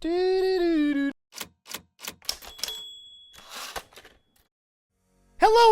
Hello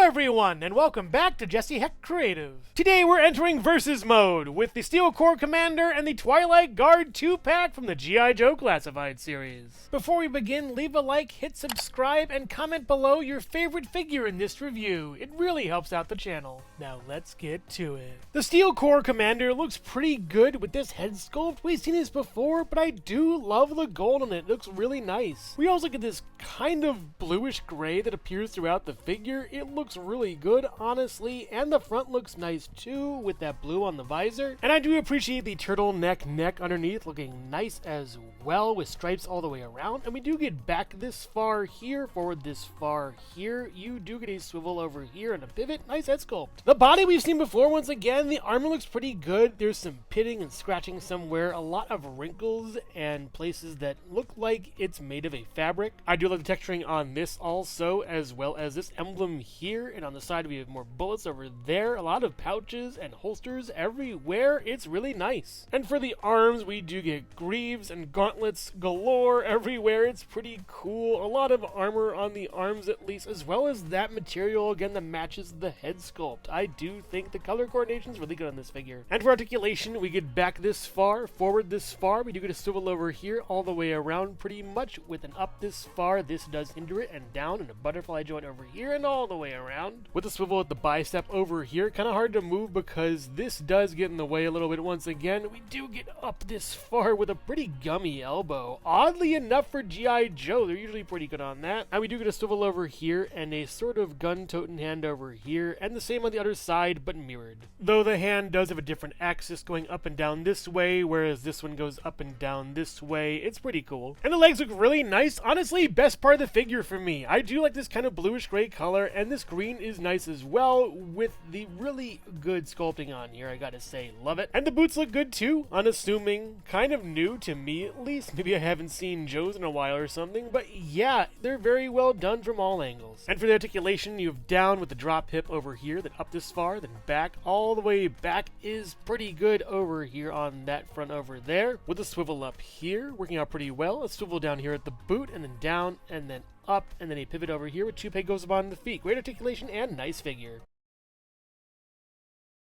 everyone, and welcome back to Jesse Hecht Creative. Today we're entering Versus Mode with the Steelcore Commander and the Twilight Guard 2-pack from the G.I. Joe Classified series. Before we begin, leave a like, hit subscribe, and comment below your favorite figure in this review. It really helps out the channel. Now let's get to it. The Steelcore Commander looks pretty good with this head sculpt. We've seen this before, but I do love the gold on it. It looks really nice. We also get this kind of bluish gray that appears throughout the figure. It looks really good, honestly, and the front looks nice too with that blue on the visor. And I do appreciate the turtleneck neck underneath looking nice as well with stripes all the way around. And we do get back this far here, forward this far here. You do get a swivel over here and a pivot. Nice head sculpt. The body we've seen before once again. The armor looks pretty good. There's some pitting and scratching somewhere. A lot of wrinkles and places that look like it's made of a fabric. I do like the texturing on this also, as well as this emblem here, and on the side we have more bullets over there, a lot of pouches and holsters everywhere. It's really nice. And for the arms, we do get greaves and gauntlets galore everywhere. It's pretty cool. A lot of armor on the arms at least, as well as that material again that matches the head sculpt. I do think the color coordination is really good on this figure. And for articulation, we get back this far, forward this far. We do get a swivel over here all the way around pretty much with an up this far. This does hinder it, and down, and a butterfly joint over here and all the way around. With the swivel at the bicep over here, kind of hard to move because this does get in the way a little bit once again. We do get up this far with a pretty gummy elbow. Oddly enough for G.I. Joe, they're usually pretty good on that. And we do get a swivel over here and a sort of gun-toting hand over here, and the same on the other side, but mirrored. Though the hand does have a different axis going up and down this way, whereas this one goes up and down this way. It's pretty cool. And the legs look really nice. Honestly, best part of the figure for me. I do like this kind of bluish gray color, and this green is nice as well with the really good sculpting on here, I gotta say. Love it. And the boots look good too, unassuming. Kind of new to me at least. Maybe I haven't seen Joe's in a while or something, but yeah, they're very well done from all angles. And for the articulation, you have down with the drop hip over here, then up this far, then back. All the way back is pretty good over here on that front over there. With a swivel up here, working out pretty well. A swivel down here at the boot, and then down, and then up, and then a pivot over here with two peg goes upon the feet. Great articulation and nice figure.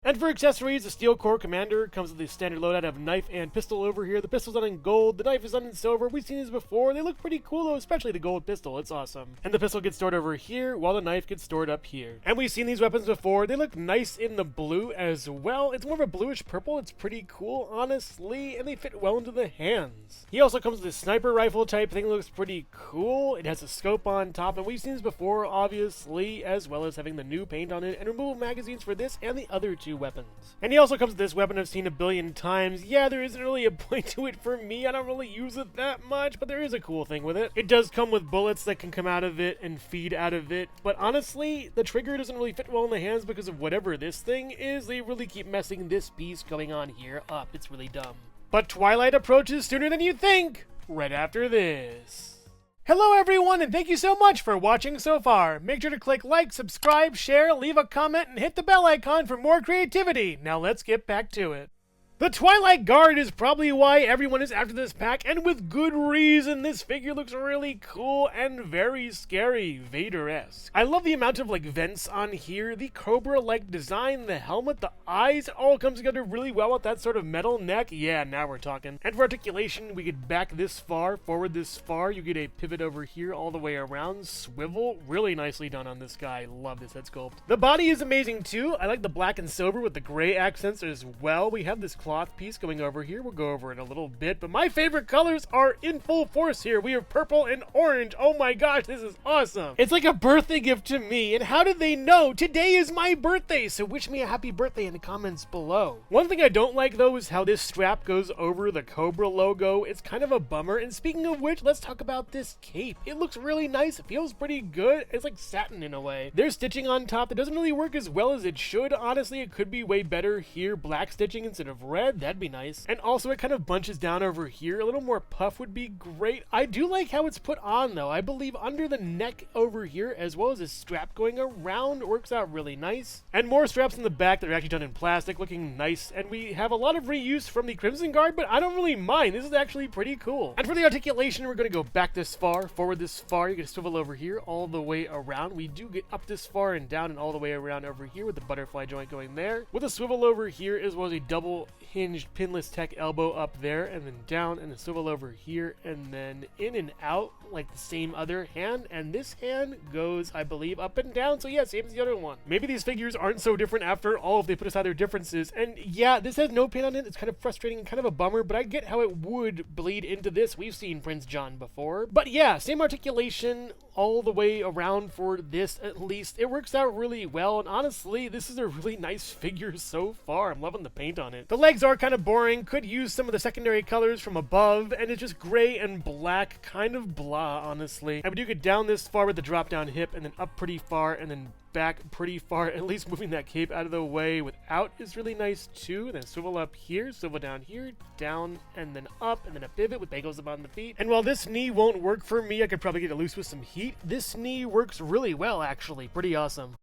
And for accessories, the Steelcore Commander comes with the standard loadout of knife and pistol over here. The pistol's done in gold, the knife is done in silver. We've seen these before. They look pretty cool though, especially the gold pistol. It's awesome. And the pistol gets stored over here, while the knife gets stored up here. And we've seen these weapons before. They look nice in the blue as well. It's more of a bluish purple. It's pretty cool, honestly, and they fit well into the hands. He also comes with a sniper rifle type thing that looks pretty cool. It has a scope on top, and we've seen this before, obviously, as well as having the new paint on it, and removable magazines for this and the other two weapons. And he also comes with this weapon I've seen a billion times. Yeah, there isn't really a point to it for me. I don't really use it that much, but there is a cool thing with it. It does come with bullets that can come out of it and feed out of it, but honestly, the trigger doesn't really fit well in the hands because of whatever this thing is. They really keep messing this piece going on here up. It's really dumb. But Twilight approaches sooner than you think, right after this. Hello everyone, and thank you so much for watching so far. Make sure to click like, subscribe, share, leave a comment, and hit the bell icon for more creativity. Now let's get back to it. The Twilight Guard is probably why everyone is after this pack, and with good reason. This figure looks really cool and very scary, Vader-esque. I love the amount of vents on here, the Cobra-like design, the helmet, the eyes, it all comes together really well with that sort of metal neck. Yeah, now we're talking. And for articulation, we get back this far, forward this far, you get a pivot over here all the way around, swivel, really nicely done on this guy. Love this head sculpt. The body is amazing too. I like the black and silver with the gray accents as well. We have this cloth piece going over here. We'll go over in a little bit, but my favorite colors are in full force here. We have purple and orange. Oh my gosh, this is awesome. It's like a birthday gift to me, and how did they know? Today is my birthday, so wish me a happy birthday in the comments below. One thing I don't like though is how this strap goes over the Cobra logo. It's kind of a bummer, and speaking of which, let's talk about this cape. It looks really nice. It feels pretty good. It's like satin in a way. There's stitching on top that doesn't really work as well as it should. Honestly, it could be way better here. Black stitching instead of red. red, that'd be nice. And also it kind of bunches down over here. A little more puff would be great. I do like how it's put on though. I believe under the neck over here, as well as a strap going around, works out really nice. And more straps in the back that are actually done in plastic, looking nice. And we have a lot of reuse from the Crimson Guard, but I don't really mind. This is actually pretty cool. And for the articulation, we're going to go back this far, forward this far. You're going to swivel over here all the way around. We do get up this far and down and all the way around over here with the butterfly joint going there. With a swivel over here, as well as a double hinged pinless tech elbow up there, and then down, and a swivel over here, and then in and out like the same other hand. And this hand goes, I believe, up and down. So yeah, same as the other one. Maybe these figures aren't so different after all if they put aside their differences. And yeah, this has no pin on it. It's kind of frustrating and kind of a bummer, but I get how it would bleed into this. We've seen Prince John before. But yeah, same articulation all the way around for this at least. It works out really well, and honestly, this is a really nice figure so far. I'm loving the paint on it. The legs are kind of boring. Could use some of the secondary colors from above, and it's just gray and black, kind of blah, honestly. And we do get down this far with the drop down hip, and then up pretty far, and then back pretty far. At least moving that cape out of the way without is really nice too. And then swivel up here, swivel down here, down, and then up, and then a pivot with bagels up on the feet. And while this knee won't work for me, I could probably get it loose with some heat. This knee works really well, actually. Pretty awesome.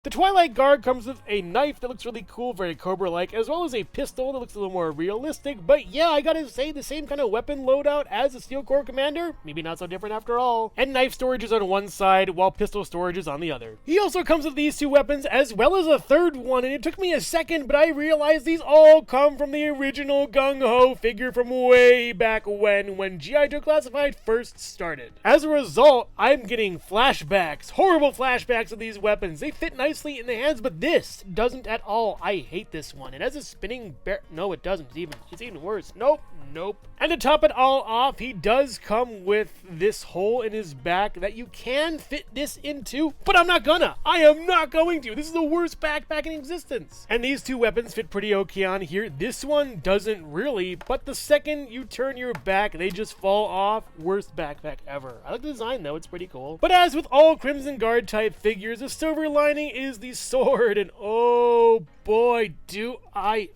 The Twilight Guard comes with a knife that looks really cool, very Cobra-like, as well as a pistol that looks a little more realistic. But yeah, I gotta say, the same kind of weapon loadout as the Steelcore Commander. Maybe not so different after all. And knife storage is on one side, while pistol storage is on the other. He also comes with these two weapons, as well as a third one, and it took me a second, but I realized these all come from the original Gung-Ho figure from way back when G.I. Joe Classified first started. As a result, I'm getting flashbacks, horrible flashbacks of these weapons. They fit nicely in the hands, but this doesn't at all. I hate this one. It has a spinning bear. No, it doesn't. It's even worse. Nope. And to top it all off, he does come with this hole in his back that you can fit this into, but I'm not gonna. I am not going to. This is the worst backpack in existence. And these two weapons fit pretty okay on here. This one doesn't really, but the second you turn your back, they just fall off. Worst backpack ever. I like the design though. It's pretty cool. But as with all Crimson Guard type figures, the silver lining is the sword, and oh boy, do I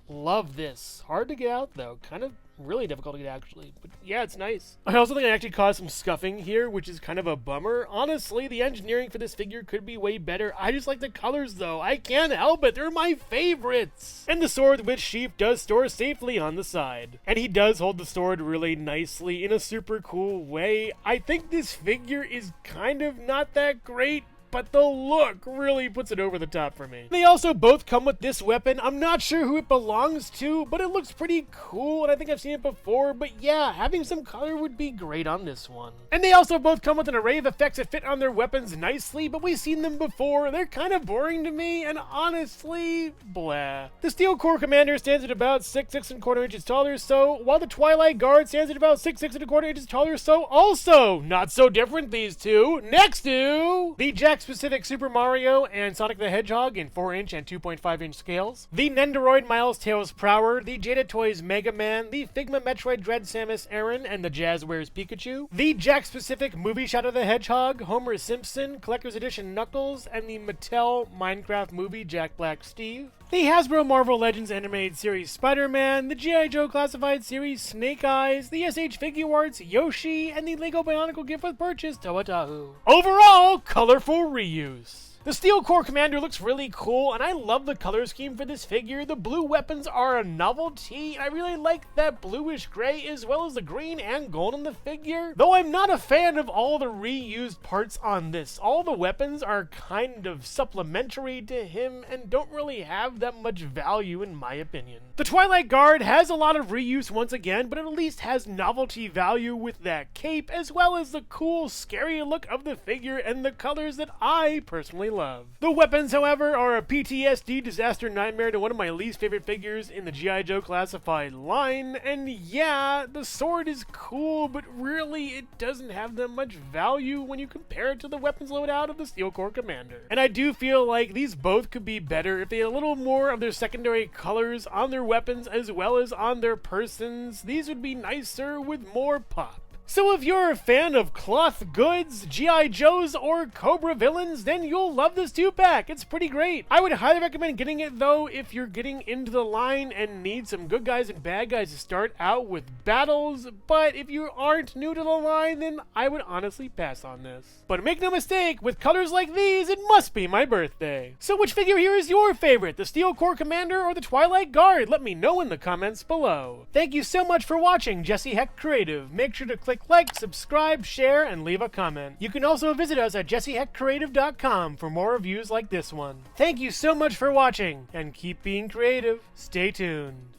love this. Hard to get out though, kind of really difficult to get actually, but yeah, it's nice. I also think I actually caused some scuffing here, which is kind of a bummer. Honestly, the engineering for this figure could be way better. I just like the colors though. I can't help it. They're my favorites. And the sword with sheath does store safely on the side. And he does hold the sword really nicely in a super cool way. I think this figure is kind of not that great, but the look really puts it over the top for me. They also both come with this weapon. I'm not sure who it belongs to, but it looks pretty cool, and I think I've seen it before. But yeah, having some color would be great on this one. And they also both come with an array of effects that fit on their weapons nicely, but we've seen them before. They're kind of boring to me, and honestly, blah. The Steelcore Commander stands at about 6'1/4" inches taller, so while the Twilight Guard stands at about 6'1/4" inches taller, so also not so different, these two. Next to the Jack-specific Super Mario and Sonic the Hedgehog in 4-inch and 2.5-inch scales, the Nendoroid Miles Tails Prower, the Jada Toys Mega Man, the Figma Metroid Dread Samus Aran, and the Jazzwares Pikachu, the Jack-specific Movie Shadow the Hedgehog, Homer Simpson, Collector's Edition Knuckles, and the Mattel Minecraft Movie Jack Black Steve, the Hasbro Marvel Legends Animated Series Spider-Man, the G.I. Joe Classified Series Snake Eyes, the SH Figuarts Yoshi, and the Lego Bionicle Gift with Purchase Toa-Tahu. Overall, colorful reuse. The Steelcore Commander looks really cool, and I love the color scheme for this figure. The blue weapons are a novelty, and I really like that bluish gray as well as the green and gold on the figure. Though I'm not a fan of all the reused parts on this. All the weapons are kind of supplementary to him and don't really have that much value in my opinion. The Twilight Guard has a lot of reuse once again, but it at least has novelty value with that cape as well as the cool, scary look of the figure and the colors that I personally love. The weapons, however, are a PTSD disaster nightmare to one of my least favorite figures in the G.I. Joe Classified line, and yeah, the sword is cool, but really it doesn't have that much value when you compare it to the weapons loadout of the Steelcore Commander. And I do feel like these both could be better if they had a little more of their secondary colors on their weapons as well as on their persons. These would be nicer with more pop. So if you're a fan of cloth goods, G.I. Joes, or Cobra villains, then you'll love this 2-pack. It's pretty great. I would highly recommend getting it though if you're getting into the line and need some good guys and bad guys to start out with battles, but if you aren't new to the line, then I would honestly pass on this. But make no mistake, with colors like these, it must be my birthday. So which figure here is your favorite, the Steelcore Commander or the Twilight Guard? Let me know in the comments below. Thank you so much for watching Jesse Hecht Creative. Make sure to click like, subscribe, share, and leave a comment. You can also visit us at jessehechtcreative.com for more reviews like this one. Thank you so much for watching, and keep being creative. Stay tuned.